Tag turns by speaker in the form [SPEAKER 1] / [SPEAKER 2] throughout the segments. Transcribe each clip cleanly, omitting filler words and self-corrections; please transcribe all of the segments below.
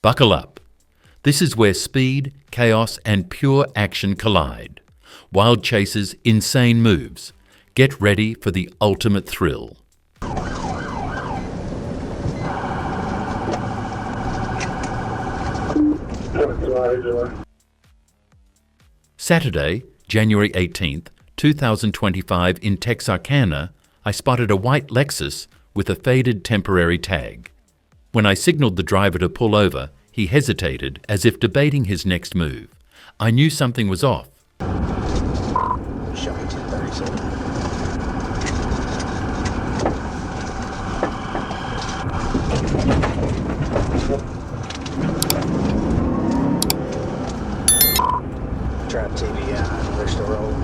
[SPEAKER 1] Buckle up. This is where speed, chaos, and pure action collide. Wild chases, insane moves. Get ready for the ultimate thrill. Saturday, January 18th, 2025 in Texarkana, I spotted a white Lexus with a faded temporary tag. When I signaled the driver to pull over, he hesitated as if debating his next move. I knew something was off.
[SPEAKER 2] Show me 1037. Trap TV, yeah, we're still rolling.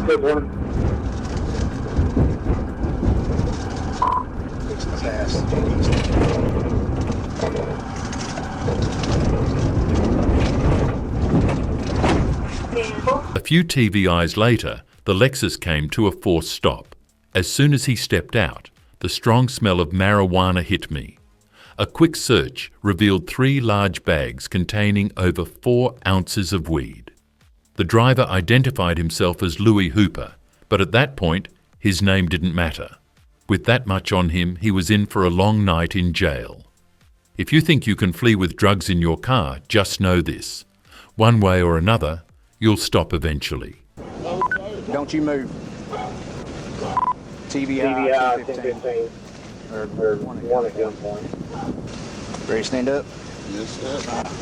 [SPEAKER 3] Good one.
[SPEAKER 1] A few TVIs later, the Lexus came to a forced stop. As soon as he stepped out, the strong smell of marijuana hit me. A quick search revealed 3 large bags containing over 4 ounces of weed. The driver identified himself as Louis Hooper, but at that point, his name didn't matter. With that much on him, he was in for a long night in jail. If you think you can flee with drugs in your car, just know this. One way or another, you'll stop eventually.
[SPEAKER 2] Don't you move. TVI 1015.
[SPEAKER 3] Or one at gunpoint.
[SPEAKER 2] Ready to stand up?
[SPEAKER 3] Yes, sir.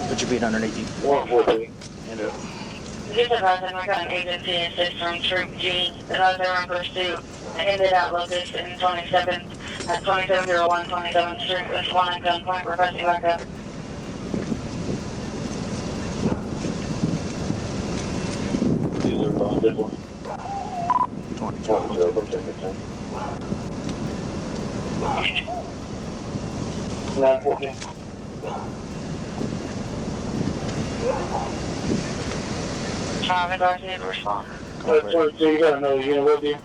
[SPEAKER 2] Put your feet underneath you.
[SPEAKER 3] 114.
[SPEAKER 2] Stand up.
[SPEAKER 4] Just advising my current agency assist from Troop G that I was in pursuit. I ended at Locust in 27 at 2701 27th Street with one at gunpoint requesting backup.
[SPEAKER 3] These are bonded.
[SPEAKER 2] 20.
[SPEAKER 3] 914.
[SPEAKER 4] Traffic guards need to respond.
[SPEAKER 3] So you got another unit with you?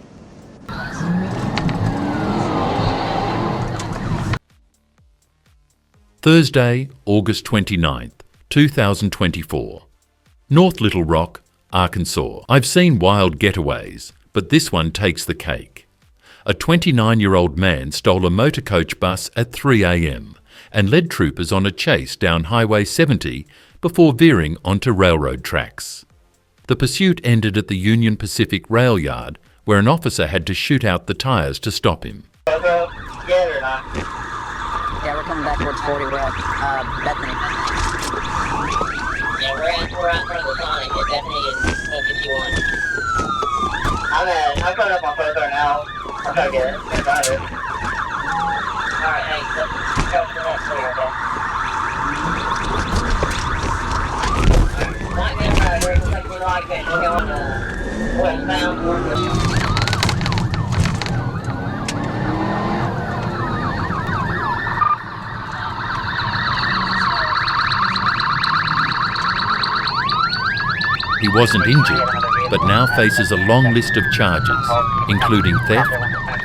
[SPEAKER 1] Thursday, August 29th, 2024. North Little Rock, Arkansas. I've seen wild getaways, but this one takes the cake. A 29-year-old man stole a motor coach bus at 3 a.m. and led troopers on a chase down Highway 70 before veering onto railroad tracks. The pursuit ended at the Union Pacific rail yard, where an officer had to shoot out the tires to stop him.
[SPEAKER 5] Yeah, we're coming back towards 40. We're at Bethany.
[SPEAKER 6] Yeah, we're out front of the Sonic at Bethany and 51.
[SPEAKER 4] I'm coming up on Photo now. I'm trying to get it. Get by it.
[SPEAKER 6] Alright, hey, let's go for the next clear, okay? Like that right here, looks like we like that. We're going westbound towards the...
[SPEAKER 1] He wasn't injured, but now faces a long list of charges, including theft,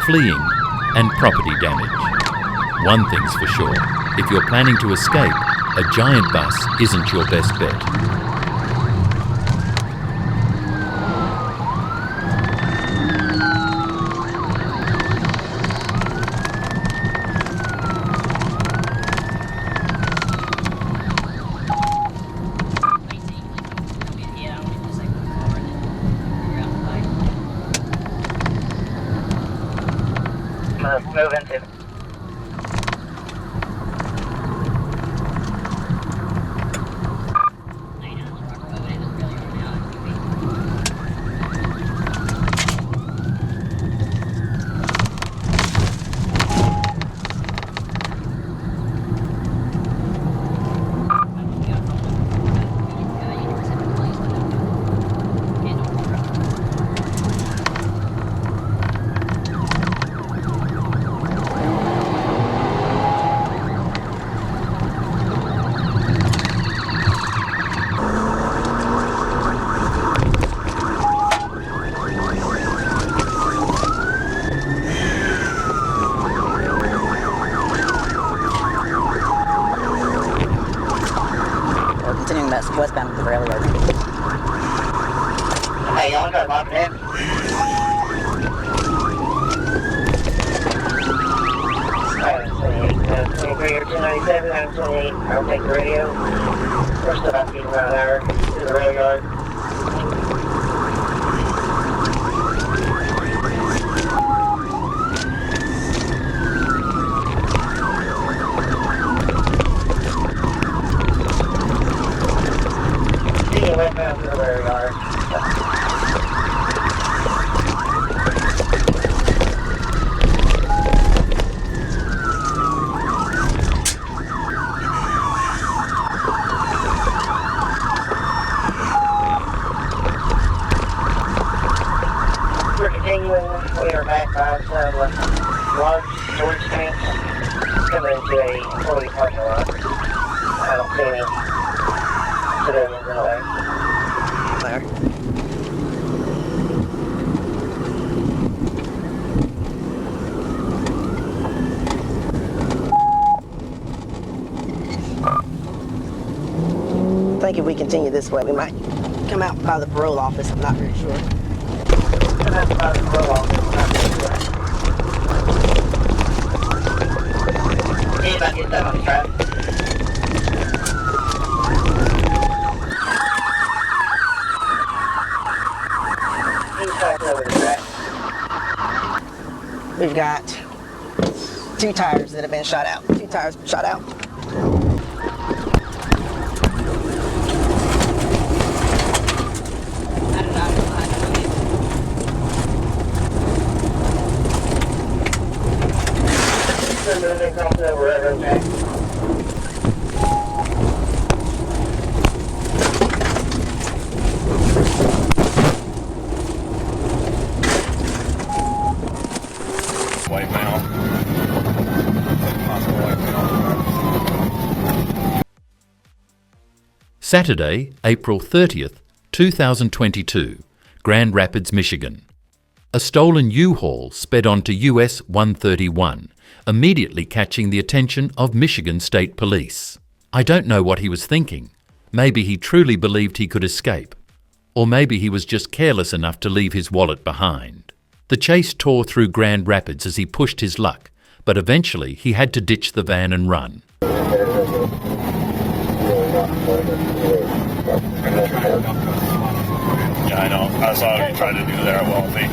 [SPEAKER 1] fleeing, and property damage. One thing's for sure, if you're planning to escape, a giant bus isn't your best bet.
[SPEAKER 4] Move into.
[SPEAKER 6] Hey, y'all got my man. Item 28, 23 or 297, item 28. I'll take the radio. We're still about to get around an hour to the rail yard. See you westbound to the rail yard. We're continuing. We are back by some large storage tanks coming into a employee parking lot. I don't see any civilians in the way. There.
[SPEAKER 5] I think if we continue this way, we might come out by the parole office. I'm not very sure.
[SPEAKER 6] Come out by the parole office. Anybody get that on the track? He's backing over the track.
[SPEAKER 5] We've got 2 tires that have been shot out. 2 tires shot out.
[SPEAKER 6] Moving across the railroad track.
[SPEAKER 7] White male. Possible white male.
[SPEAKER 1] Saturday, April 30th, 2022, Grand Rapids, Michigan. A stolen U-Haul sped onto US 131, immediately catching the attention of Michigan State Police. I don't know what he was thinking. Maybe he truly believed he could escape. Or maybe he was just careless enough to leave his wallet behind. The chase tore through Grand Rapids as he pushed his luck, but eventually he had to ditch the van and run.
[SPEAKER 7] Yeah, I know. I saw what you tried to do there at Wealthy.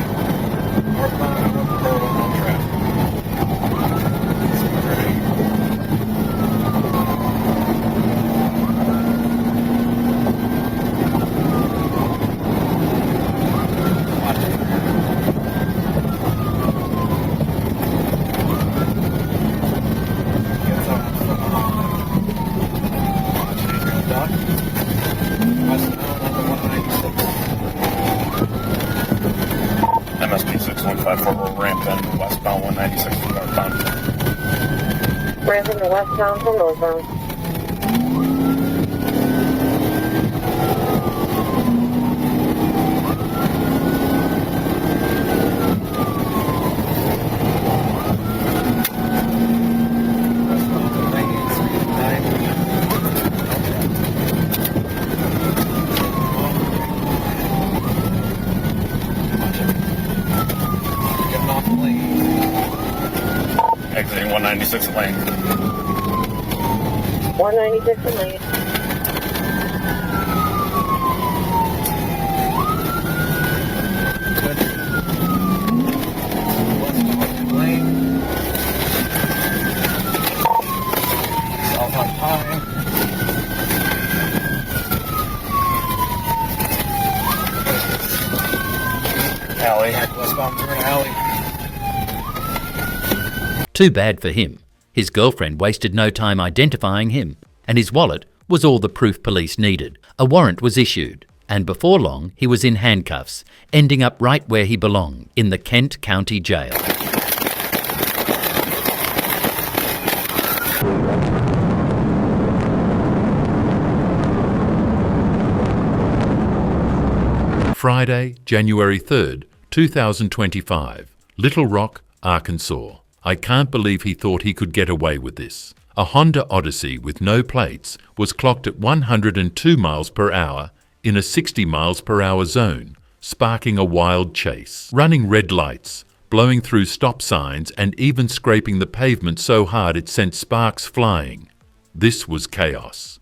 [SPEAKER 7] MSP 6154 will ramp in westbound 196 from northbound.
[SPEAKER 4] Ramping to westbound to northbound.
[SPEAKER 7] Exiting 196 lane.
[SPEAKER 4] 196 in lane.
[SPEAKER 7] South on high. Alley. Westbound through an alley.
[SPEAKER 1] Too bad for him. His girlfriend wasted no time identifying him, and his wallet was all the proof police needed. A warrant was issued, and before long he was in handcuffs, ending up right where he belonged, in the Kent County Jail. Friday, January 3rd, 2025, Little Rock, Arkansas. I can't believe he thought he could get away with this. A Honda Odyssey with no plates was clocked at 102 miles per hour in a 60 miles per hour zone sparking a wild chase. Running red lights, blowing through stop signs and even scraping the pavement so hard it sent sparks flying. This was chaos.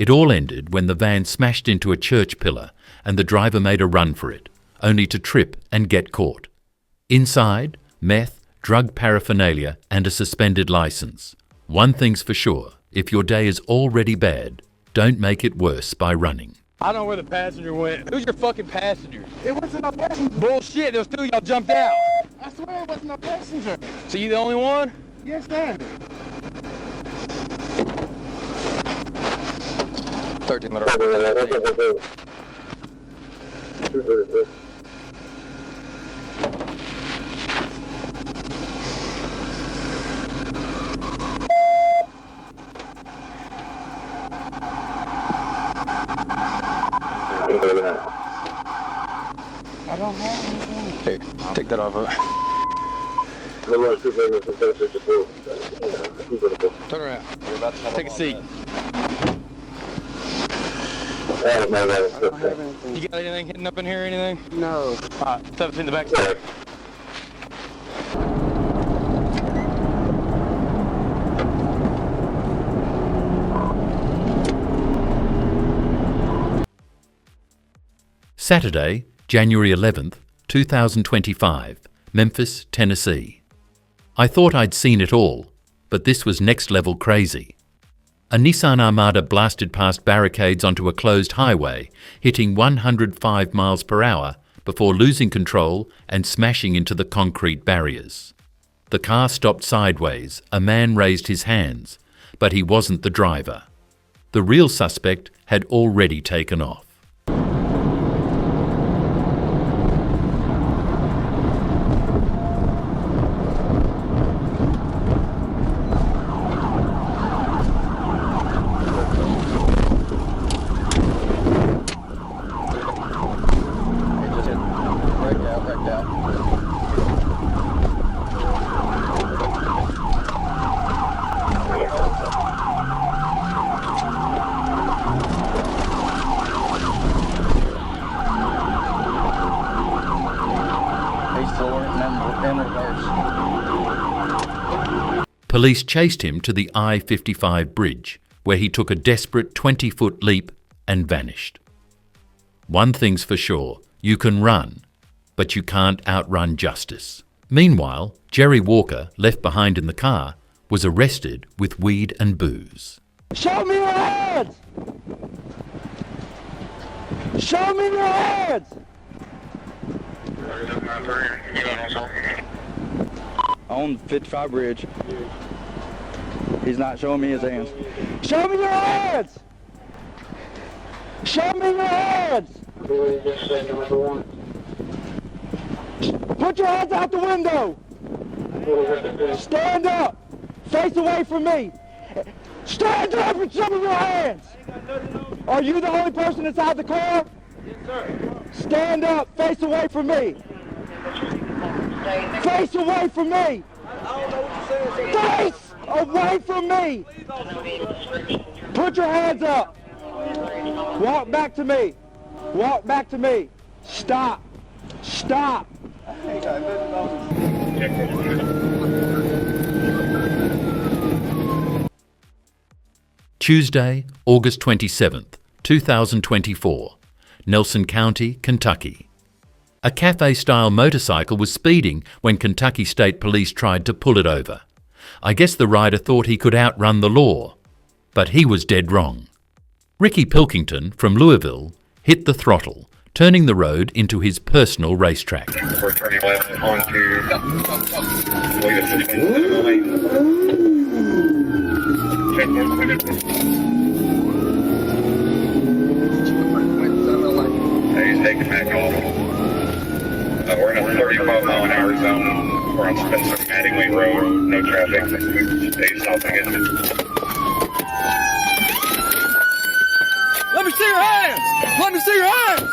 [SPEAKER 1] It all ended when the van smashed into a church pillar and the driver made a run for it, only to trip and get caught. Inside, meth, drug paraphernalia and a suspended license. One thing's for sure, if your day is already bad, don't make it worse by running.
[SPEAKER 8] I don't know where the passenger went. Who's your fucking passenger?
[SPEAKER 9] It wasn't no passenger.
[SPEAKER 8] Bullshit, there was two of y'all jumped out.
[SPEAKER 9] I swear it wasn't no passenger.
[SPEAKER 8] So you the only one?
[SPEAKER 9] Yes, sir.
[SPEAKER 8] 13 letter.
[SPEAKER 9] I don't have anything.
[SPEAKER 8] Here, take that off of it. Turn around. Take a seat.
[SPEAKER 9] I don't have anything.
[SPEAKER 8] You got anything hidden up in here or anything?
[SPEAKER 9] No.
[SPEAKER 8] Alright, stuff it in the back seat.
[SPEAKER 1] Saturday, January 11th, 2025, Memphis, Tennessee. I thought I'd seen it all, but this was next level crazy. A Nissan Armada blasted past barricades onto a closed highway, hitting 105 miles per hour before losing control and smashing into the concrete barriers. The car stopped sideways, a man raised his hands, but he wasn't the driver. The real suspect had already taken off. Police chased him to the I-55 bridge, where he took a desperate 20-foot leap and vanished. One thing's for sure, you can run, but you can't outrun justice. Meanwhile, Jerry Walker, left behind in the car, was arrested with weed and booze.
[SPEAKER 9] Show me your hands! Show me your hands!
[SPEAKER 8] On the 55 bridge. He's not showing me his hands.
[SPEAKER 9] Show me your hands! Show me your hands! Put your hands out the window! Stand up! Face away from me! Stand up and show me your hands! Are you the only person inside the car?
[SPEAKER 3] Yes, sir.
[SPEAKER 9] Stand up! Face away from me! Face away from me! Face away from me! Put your hands up! Walk back to me! Walk back to me! Stop! Stop!
[SPEAKER 1] Tuesday, August 27th, 2024, Nelson County, Kentucky. A cafe-style motorcycle was speeding when Kentucky State Police tried to pull it over. I guess the rider thought he could outrun the law, but he was dead wrong. Ricky Pilkington from Louisville hit the throttle, turning the road into his personal racetrack.
[SPEAKER 7] We're turning left onto he's taking back off. We're in a 35 mile an hour zone. We're on Spencer Mattingly Road, no traffic. Stay stopping it.
[SPEAKER 8] Let me see your hands! Let me see your hands!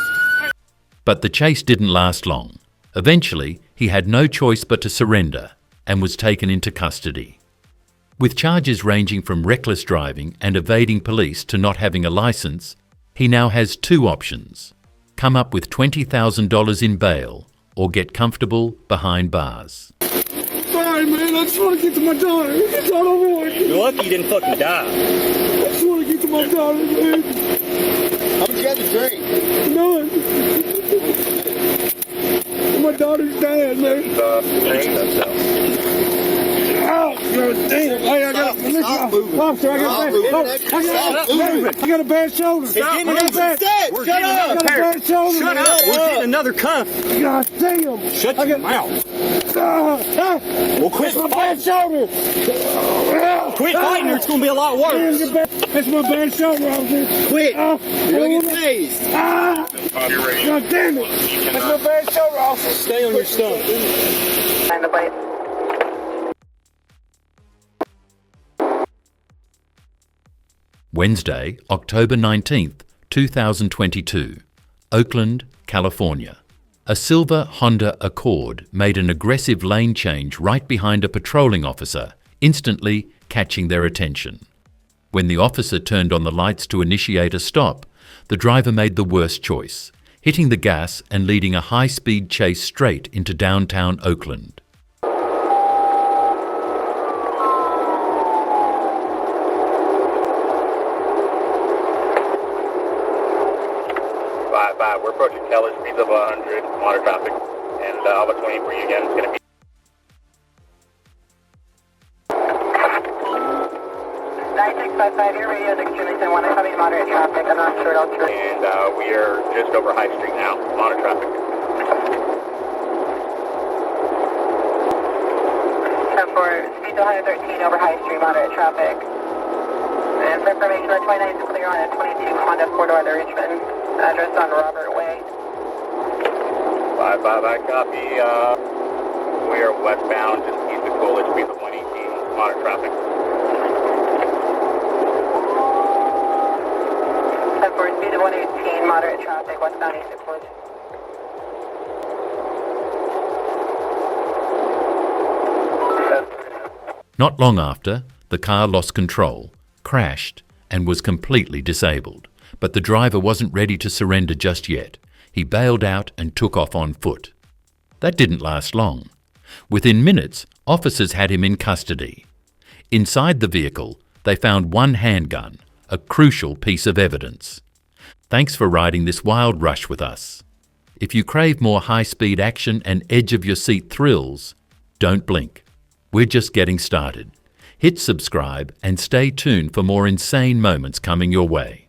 [SPEAKER 1] But the chase didn't last long. Eventually, he had no choice but to surrender and was taken into custody. With charges ranging from reckless driving and evading police to not having a license, he now has two options: come up with $20,000 in bail or get comfortable behind bars.
[SPEAKER 9] Sorry, man. I just want to get to my daughter. It's all over.
[SPEAKER 10] You're lucky you didn't fucking die.
[SPEAKER 9] I just want to get to my daughter, man.
[SPEAKER 10] How much you had to drink?
[SPEAKER 9] None. My daughter's dead, man. Oh, God damn. Hey, I got officer, I got a bad shoulder.
[SPEAKER 10] Shut up.
[SPEAKER 9] I got a bad shoulder.
[SPEAKER 10] Shut up. We're getting another cuff.
[SPEAKER 9] God damn.
[SPEAKER 10] Shut your mouth.
[SPEAKER 9] Well, quit my bad shoulder.
[SPEAKER 10] Quit fighting or it's going to be a lot worse.
[SPEAKER 9] That's my bad shoulder, officer.
[SPEAKER 10] Quit. You're going to get tased.
[SPEAKER 9] God damn it. That's my bad shoulder, officer.
[SPEAKER 10] Stay on your stuff.
[SPEAKER 6] And the bite.
[SPEAKER 1] Wednesday, October 19th, 2022, Oakland, California. A silver Honda Accord made an aggressive lane change right behind a patrolling officer, instantly catching their attention. When the officer turned on the lights to initiate a stop, the driver made the worst choice, hitting the gas and leading a high-speed chase straight into downtown Oakland.
[SPEAKER 7] We're approaching Keller, speeds of 100, monitor traffic, and Alpha 20 for you again. It's going to be
[SPEAKER 6] 9655, your radio is extremely thin, 1 heavy moderate traffic, I'm not sure I'll turn.
[SPEAKER 7] And we are just over High Street now, monitor traffic.
[SPEAKER 6] 10-4, speed to 113 over High Street, moderate traffic. And for information, our 29 is clear on a 22 Honda 4-door to Richmond, address on Robert Way.
[SPEAKER 7] 5-5, I copy. We are westbound, just east of Coolidge, speeds of 118, monitor traffic.
[SPEAKER 6] 10-4, speed of 118, moderate traffic, westbound east of Coolidge.
[SPEAKER 1] Not long after, the car lost control, crashed, and was completely disabled. But the driver wasn't ready to surrender just yet. He bailed out and took off on foot. That didn't last long. Within minutes, officers had him in custody. Inside the vehicle, they found one handgun, a crucial piece of evidence. Thanks for riding this wild rush with us. If you crave more high-speed action and edge-of-your-seat thrills, don't blink. We're just getting started. Hit subscribe and stay tuned for more insane moments coming your way.